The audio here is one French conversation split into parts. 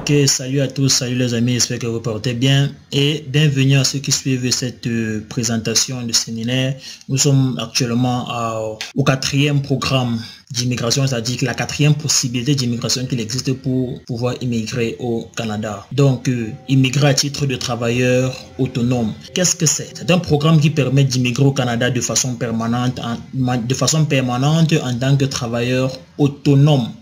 Ok, salut à tous, salut les amis, j'espère que vous portez bien et bienvenue à ceux qui suivent cette présentation de séminaire. Nous sommes actuellement au 4e programme d'immigration, c'est-à-dire la 4e possibilité d'immigration qu'il existe pour pouvoir immigrer au Canada. Donc, immigrer à titre de travailleur autonome. Qu'est-ce que c'est? C'est un programme qui permet d'immigrer au Canada de façon permanente en tant que travailleur autonome.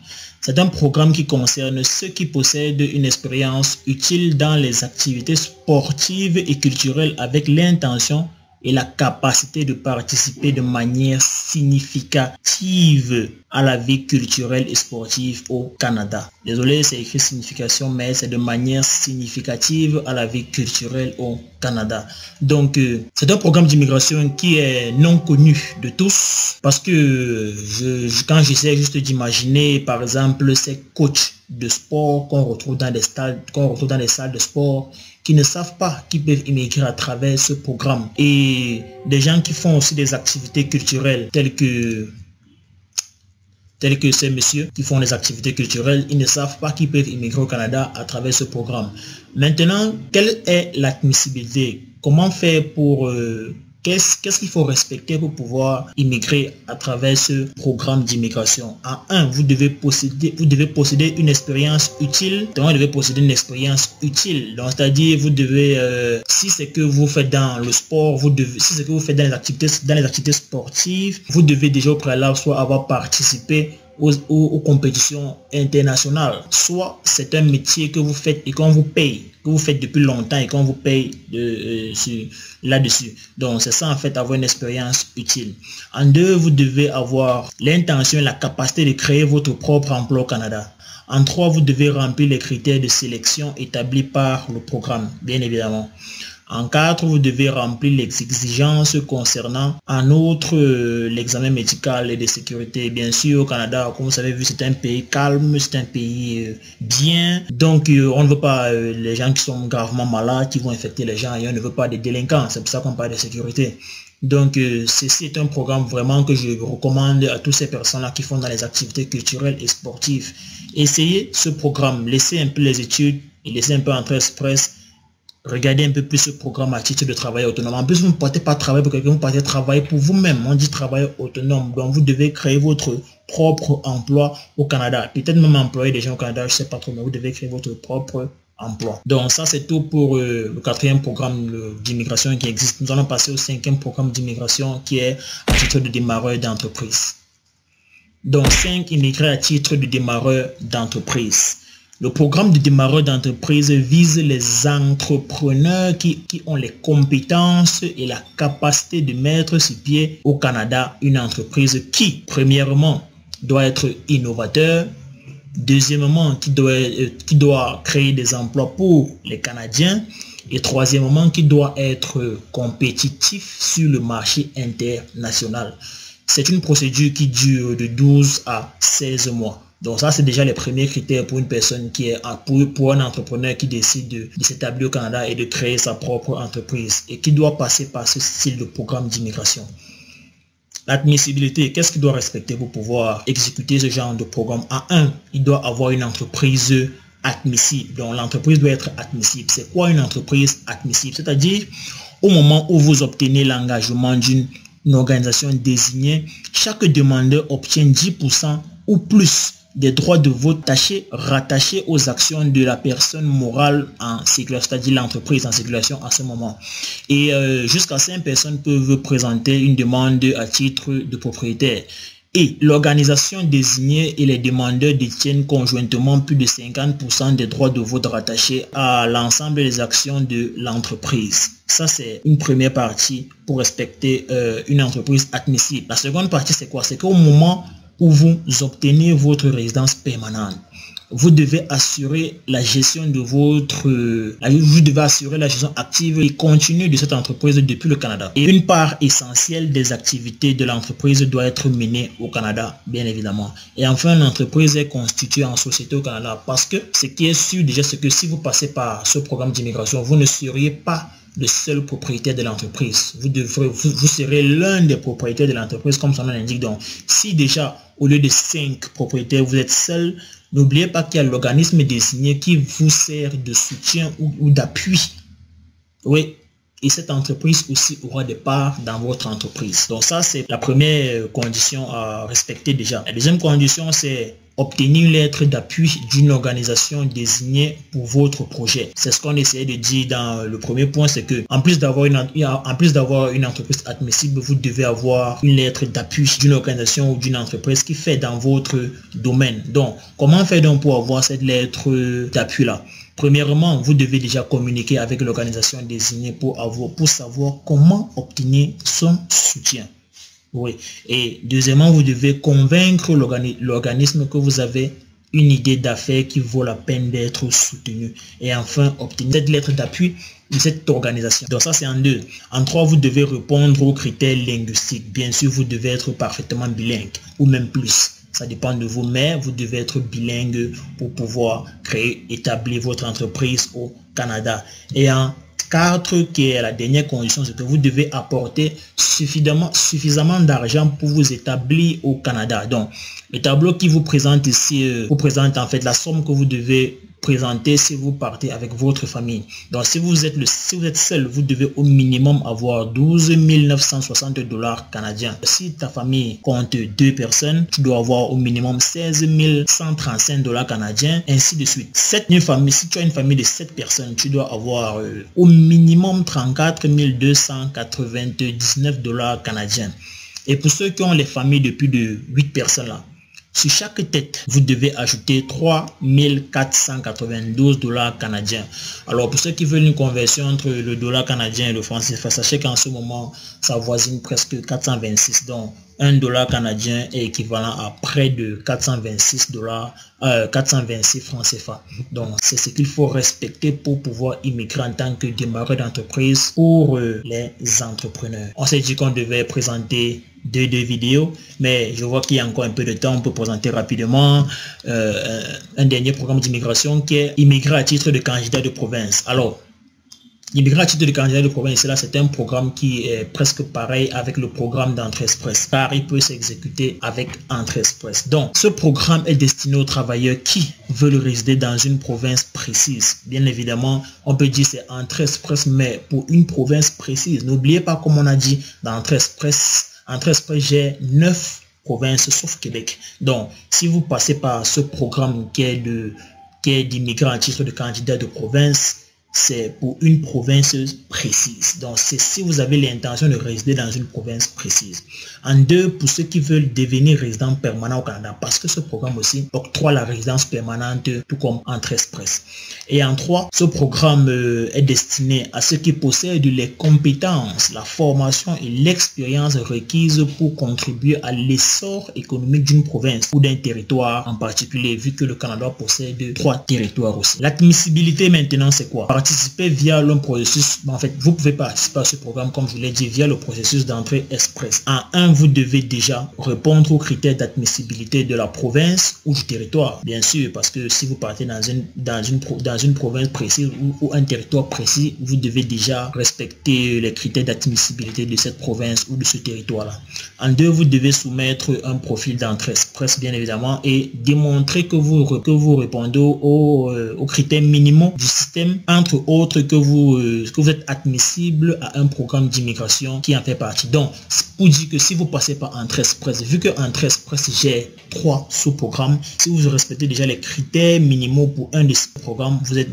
C'est un programme qui concerne ceux qui possèdent une expérience utile dans les activités sportives et culturelles avec l'intention et la capacité de participer de manière significative à la vie culturelle et sportive au Canada. Désolé, c'est écrit signification, mais c'est de manière significative à la vie culturelle au Canada. Donc, c'est un programme d'immigration qui est non connu de tous parce que quand j'essaie juste d'imaginer, par exemple, ces coachs de sport qu'on retrouve dans des salles de sport qui ne savent pas qu'ils peuvent immigrer à travers ce programme, et des gens qui font aussi des activités culturelles telles que ces messieurs qui font des activités culturelles, ils ne savent pas qu'ils peuvent immigrer au Canada à travers ce programme. Maintenant, quelle est l'admissibilité? Comment faire pour... Qu'est-ce qu'il faut respecter pour pouvoir immigrer à travers ce programme d'immigration? En un, vous devez posséder une expérience utile. Donc, vous devez posséder une expérience utile. Donc, c'est-à-dire, vous devez, si c'est que vous faites dans le sport, si c'est que vous faites dans les activités sportives, vous devez déjà au préalable soit avoir participé aux compétitions internationales, soit c'est un métier que vous faites et qu'on vous paye, que vous faites depuis longtemps et qu'on vous paye là-dessus. Donc c'est ça en fait, avoir une expérience utile. En deux, vous devez avoir l'intention et la capacité de créer votre propre emploi au Canada. En trois, vous devez remplir les critères de sélection établis par le programme, bien évidemment. En 4, vous devez remplir les exigences concernant, en outre, l'examen médical et de sécurité. Bien sûr, au Canada, comme vous avez vu, c'est un pays calme, c'est un pays bien. Donc, on ne veut pas les gens qui sont gravement malades, qui vont infecter les gens, et on ne veut pas des délinquants. C'est pour ça qu'on parle de sécurité. Donc, ceci est un programme vraiment que je recommande à toutes ces personnes-là qui font dans les activités culturelles et sportives. Essayez ce programme, laissez un peu les études et laissez un peu entrer express. Regardez un peu plus ce programme à titre de travail autonome. En plus, vous ne partez pas travailler pour quelqu'un, vous partez travailler pour vous-même. On dit travail autonome. Donc, vous devez créer votre propre emploi au Canada. Peut-être même employer des gens au Canada, je ne sais pas trop, mais vous devez créer votre propre emploi. Donc, ça, c'est tout pour le 4e programme d'immigration qui existe. Nous allons passer au 5e programme d'immigration qui est à titre de démarreur d'entreprise. Donc, 5, immigrer à titre de démarreur d'entreprise. Le programme de démarreur d'entreprise vise les entrepreneurs qui ont les compétences et la capacité de mettre sur pied au Canada une entreprise qui, premièrement, doit être innovateur, deuxièmement, qui doit créer des emplois pour les Canadiens, et troisièmement, qui doit être compétitif sur le marché international. C'est une procédure qui dure de 12 à 16 mois. Donc ça, c'est déjà les premiers critères pour une personne qui est, pour un entrepreneur qui décide de s'établir au Canada et de créer sa propre entreprise et qui doit passer par ce style de programme d'immigration. L'admissibilité, qu'est-ce qu'il doit respecter pour pouvoir exécuter ce genre de programme? En un, il doit avoir une entreprise admissible. Donc l'entreprise doit être admissible. C'est quoi une entreprise admissible? C'est-à-dire, au moment où vous obtenez l'engagement d'une organisation désignée, chaque demandeur obtient 10% ou plus des droits de vote rattachés aux actions de la personne morale en circulation, c'est-à-dire l'entreprise en circulation à ce moment. Et jusqu'à 5 personnes peuvent présenter une demande à titre de propriétaire. Et l'organisation désignée et les demandeurs détiennent conjointement plus de 50% des droits de vote rattachés à l'ensemble des actions de l'entreprise. Ça, c'est une première partie pour respecter une entreprise admissible. La seconde partie, c'est quoi? C'est qu'au moment où vous obtenez votre résidence permanente, vous devez assurer la gestion de la gestion active et continue de cette entreprise depuis le Canada. Et une part essentielle des activités de l'entreprise doit être menée au Canada, bien évidemment. Et enfin, l'entreprise est constituée en société au Canada parce que ce qui est sûr déjà, c'est que si vous passez par ce programme d'immigration, vous ne seriez pas le seul propriétaire de l'entreprise. Vous serez l'un des propriétaires de l'entreprise, comme son nom l'indique. Donc, si déjà, au lieu de 5 propriétaires, vous êtes seul, N'oubliez pas qu'il y a l'organisme désigné qui vous sert de soutien ou d'appui. Oui. Et cette entreprise aussi aura des parts dans votre entreprise. Donc ça, c'est la première condition à respecter déjà. La deuxième condition, c'est obtenir une lettre d'appui d'une organisation désignée pour votre projet. C'est ce qu'on essayait de dire dans le premier point, c'est que en plus d'avoir une entreprise admissible, vous devez avoir une lettre d'appui d'une organisation ou d'une entreprise qui fait dans votre domaine. Donc, comment faire donc pour avoir cette lettre d'appui là? Premièrement, vous devez déjà communiquer avec l'organisation désignée pour savoir comment obtenir son soutien. Oui. Et deuxièmement, vous devez convaincre l'organisme que vous avez une idée d'affaires qui vaut la peine d'être soutenue. Et enfin, obtenir cette lettre d'appui de cette organisation. Donc ça, c'est en 2. En 3, vous devez répondre aux critères linguistiques. Bien sûr, vous devez être parfaitement bilingue ou même plus. Ça dépend de vous, mais vous devez être bilingue pour pouvoir établir votre entreprise au Canada. Et en 4, qui est la dernière condition, c'est que vous devez apporter suffisamment d'argent pour vous établir au Canada. Donc, le tableau qui vous présente ici, vous présente en fait la somme que vous devez présenter si vous partez avec votre famille. Donc, si vous êtes seul, vous devez au minimum avoir 12 960 $ canadiens. Si ta famille compte 2 personnes, tu dois avoir au minimum 16 135 $ canadiens, ainsi de suite. Si tu as une famille de 7 personnes, tu dois avoir au minimum 34 299 $ canadiens. Et pour ceux qui ont les familles de plus de 8 personnes là, sur chaque tête, vous devez ajouter 3 492 $ canadiens. Alors, pour ceux qui veulent une conversion entre le dollar canadien et le franc CFA, sachez qu'en ce moment, ça voisine presque 426. Donc, 1 $ canadien est équivalent à près de 426 francs CFA. Donc, c'est ce qu'il faut respecter pour pouvoir immigrer en tant que démarreur d'entreprise pour les entrepreneurs. On s'est dit qu'on devait présenter deux vidéos, mais je vois qu'il y a encore un peu de temps. On peut présenter rapidement un dernier programme d'immigration qui est immigrer à titre de candidat de province. Alors, immigrer à titre de candidat de province, là, c'est un programme qui est presque pareil avec le programme d'entrée express, car il peut s'exécuter avec entrée express. Donc, ce programme est destiné aux travailleurs qui veulent résider dans une province précise. Bien évidemment, on peut dire c'est entrée express, mais pour une province précise. N'oubliez pas, comme on a dit, dans entrée express, j'ai 9 provinces sauf Québec. Donc, si vous passez par ce programme qui est d'immigrer à titre de candidat de province, c'est pour une province précise. Donc, c'est si vous avez l'intention de résider dans une province précise. En 2, pour ceux qui veulent devenir résidents permanents au Canada, parce que ce programme aussi octroie la résidence permanente, tout comme Entrée Express. Et en 3, ce programme est destiné à ceux qui possèdent les compétences, la formation et l'expérience requises pour contribuer à l'essor économique d'une province ou d'un territoire en particulier, vu que le Canada possède 3 territoires aussi. L'admissibilité maintenant, c'est quoi? Participer via le processus. En fait, vous pouvez participer à ce programme, comme je vous l'ai dit, via le processus d'entrée express. En 1, vous devez déjà répondre aux critères d'admissibilité de la province ou du territoire. Bien sûr, parce que si vous partez dans une province précise ou un territoire précis, vous devez déjà respecter les critères d'admissibilité de cette province ou de ce territoire-là. En 2, vous devez soumettre un profil d'entrée express, bien évidemment, et démontrer que vous répondez aux critères minimaux du système, entre autres que vous êtes admissible à un programme d'immigration qui en fait partie. Donc, pour dire que si vous passez par Entrée Express, vu que Entrée Express gère 3 sous-programmes, si vous respectez déjà les critères minimaux pour un de ces programmes, vous êtes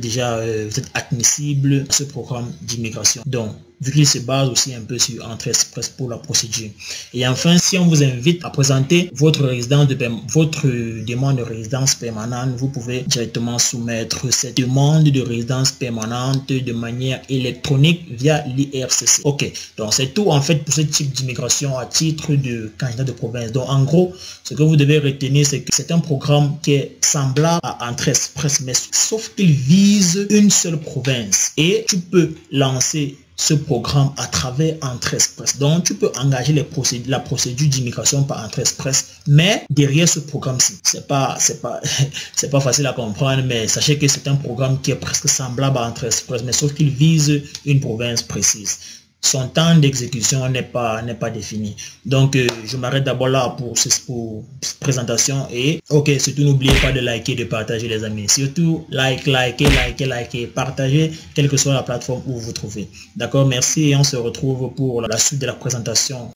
admissible à ce programme d'immigration. Donc, vu qu'il se base aussi un peu sur Entrée Express pour la procédure. Et enfin, si on vous invite à présenter votre demande de résidence permanente, vous pouvez directement soumettre cette demande de résidence permanente de manière électronique via l'IRCC. Ok, donc c'est tout en fait pour ce type d'immigration à titre de candidat de province. Donc en gros, ce que vous devez retenir, c'est que c'est un programme qui est semblable à Entrée Express, mais sauf qu'il vise une seule province. Et tu peux lancer ce programme à travers Entrée Express. Donc, tu peux engager la procédure d'immigration par Entrée Express, mais derrière ce programme-ci, c'est pas facile à comprendre, mais sachez que c'est un programme qui est presque semblable à Entrée Express, mais sauf qu'il vise une province précise. son temps d'exécution n'est pas défini. Donc, je m'arrête d'abord là pour cette présentation. Et ok, surtout n'oubliez pas de liker, de partager les amis. Surtout, likez, partagez, quelle que soit la plateforme où vous vous trouvez. D'accord, merci et on se retrouve pour la suite de la présentation.